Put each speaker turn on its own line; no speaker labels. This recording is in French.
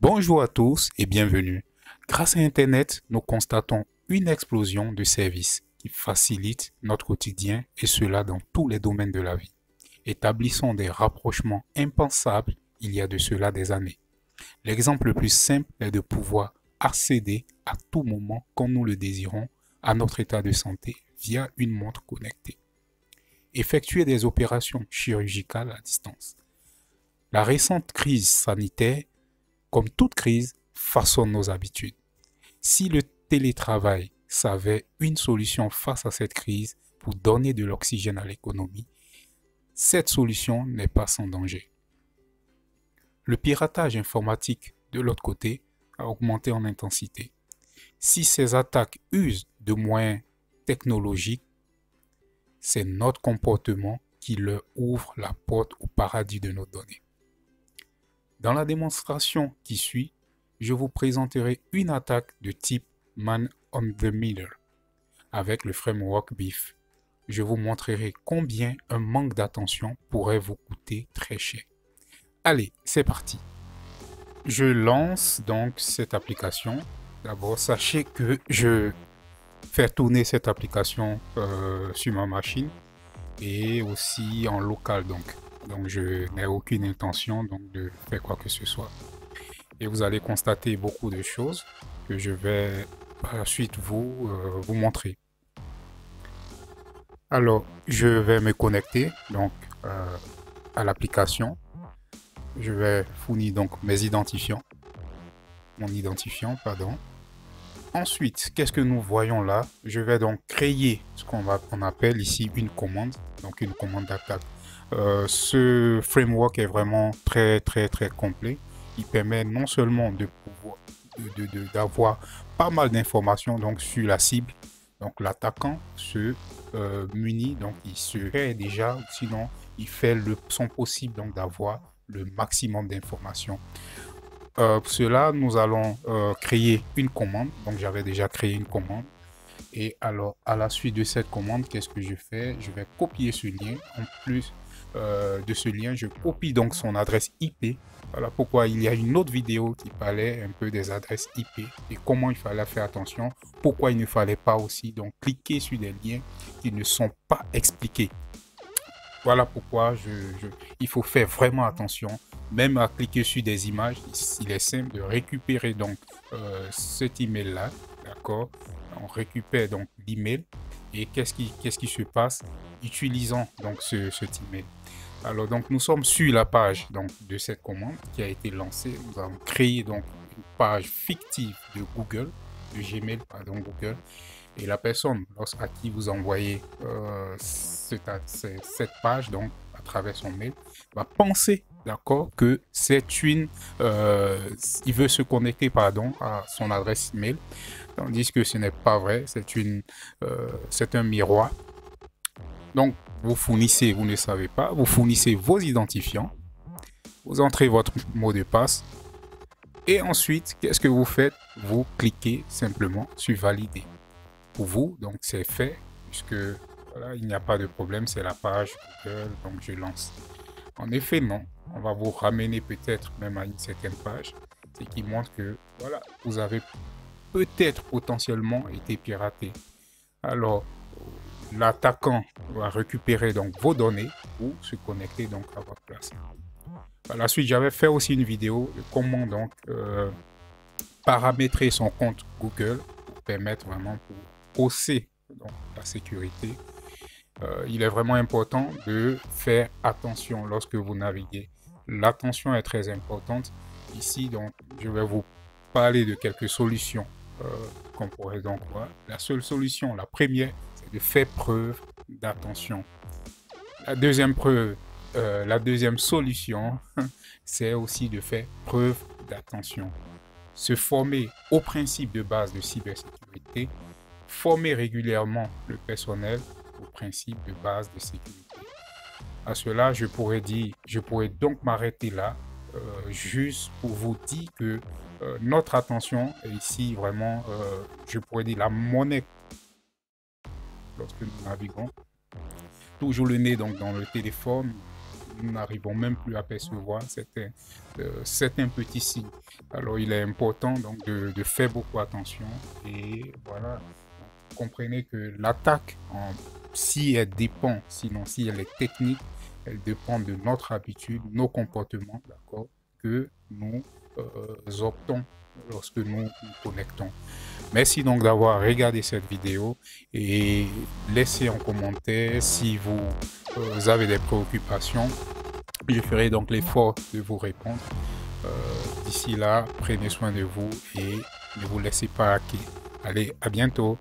Bonjour à tous et bienvenue. Grâce à Internet, nous constatons une explosion de services qui facilitent notre quotidien et cela dans tous les domaines de la vie. Établissons des rapprochements impensables il y a de cela des années. L'exemple le plus simple est de pouvoir accéder à tout moment, quand nous le désirons, à notre état de santé via une montre connectée. Effectuer des opérations chirurgicales à distance. La récente crise sanitaire, comme toute crise, façonne nos habitudes. Si le télétravail s'avère une solution face à cette crise pour donner de l'oxygène à l'économie, cette solution n'est pas sans danger. Le piratage informatique, de l'autre côté, a augmenté en intensité. Si ces attaques usent de moyens technologiques, c'est notre comportement qui leur ouvre la porte au paradis de nos données. Dans la démonstration qui suit, je vous présenterai une attaque de type Man on the Middle avec le framework BIF. Je vous montrerai combien un manque d'attention pourrait vous coûter très cher. Allez, c'est parti. Je lance donc cette application. D'abord, sachez que je fais tourner cette application sur ma machine et aussi en local donc je n'ai aucune intention donc de faire quoi que ce soit. Et vous allez constater beaucoup de choses que je vais par la suite vous montrer. Alors, je vais me connecter donc à l'application. Je vais fournir donc mes identifiants. Mon identifiant, pardon. Ensuite, qu'est-ce que nous voyons là? Je vais donc créer ce qu'on appelle ici une commande, donc une commande d'attaque. Ce framework est vraiment très complet. Il permet non seulement de pouvoir d'avoir pas mal d'informations donc sur la cible. Donc l'attaquant se munit, donc il se crée déjà, sinon il fait son possible donc d'avoir le maximum d'informations. Pour cela, nous allons créer une commande. Donc j'avais déjà créé une commande. Et alors, à la suite de cette commande, qu'est-ce que je fais? Je vais copier ce lien. En plus de ce lien, je copie donc son adresse IP. Voilà pourquoi il y a une autre vidéo qui parlait un peu des adresses IP et comment il fallait faire attention. Pourquoi il ne fallait pas aussi donc cliquer sur des liens qui ne sont pas expliqués. Voilà pourquoi il faut faire vraiment attention, même à cliquer sur des images. Il est simple de récupérer donc cet email là, d'accord? On récupère donc l'email et qu'est-ce qui se passe utilisant donc cet email. Alors donc nous sommes sur la page donc de cette commande qui a été lancée. Nous avons créé donc une page fictive de Google, de Gmail pardon Google. Et la personne à qui vous envoyez cette page, donc à travers son mail, va penser, d'accord, que c'est une, il veut se connecter, pardon, à son adresse mail, tandis que ce n'est pas vrai, c'est un miroir. Donc, vous fournissez, vous ne savez pas, vous fournissez vos identifiants, vous entrez votre mot de passe, et ensuite, qu'est-ce que vous faites? Vous cliquez simplement sur valider. Pour vous, donc c'est fait, puisque voilà, il n'y a pas de problème, c'est la page Google, donc je lance. En effet, non, on va vous ramener peut-être même à une certaine page, ce qui montre que voilà, vous avez peut-être potentiellement été piraté. Alors, l'attaquant va récupérer donc vos données pour se connecter donc à votre place. Par la suite, j'avais fait aussi une vidéo de comment donc paramétrer son compte Google pour permettre vraiment pour hausser donc la sécurité. Il est vraiment important de faire attention lorsque vous naviguez. L'attention est très importante. Ici, donc, je vais vous parler de quelques solutions qu'on pourrait donc voir. La seule solution, la première, c'est de faire preuve d'attention. La deuxième solution, c'est aussi de faire preuve d'attention. Se former aux principes de base de cybersécurité, former régulièrement le personnel aux principes de base de sécurité. À cela, je pourrais donc m'arrêter là, juste pour vous dire que notre attention est ici vraiment, je pourrais dire, la monnaie lorsque nous naviguons. Toujours le nez donc dans le téléphone, nous n'arrivons même plus à percevoir certains petits signes. Alors, il est important donc de faire beaucoup attention et voilà. Comprenez que l'attaque, si elle dépend, sinon si elle est technique, elle dépend de notre habitude, nos comportements, d'accord, que nous optons lorsque nous nous connectons. Merci donc d'avoir regardé cette vidéo et laissez en commentaire si vous avez des préoccupations. Je ferai donc l'effort de vous répondre. D'ici là, prenez soin de vous et ne vous laissez pas hacker. Allez, à bientôt.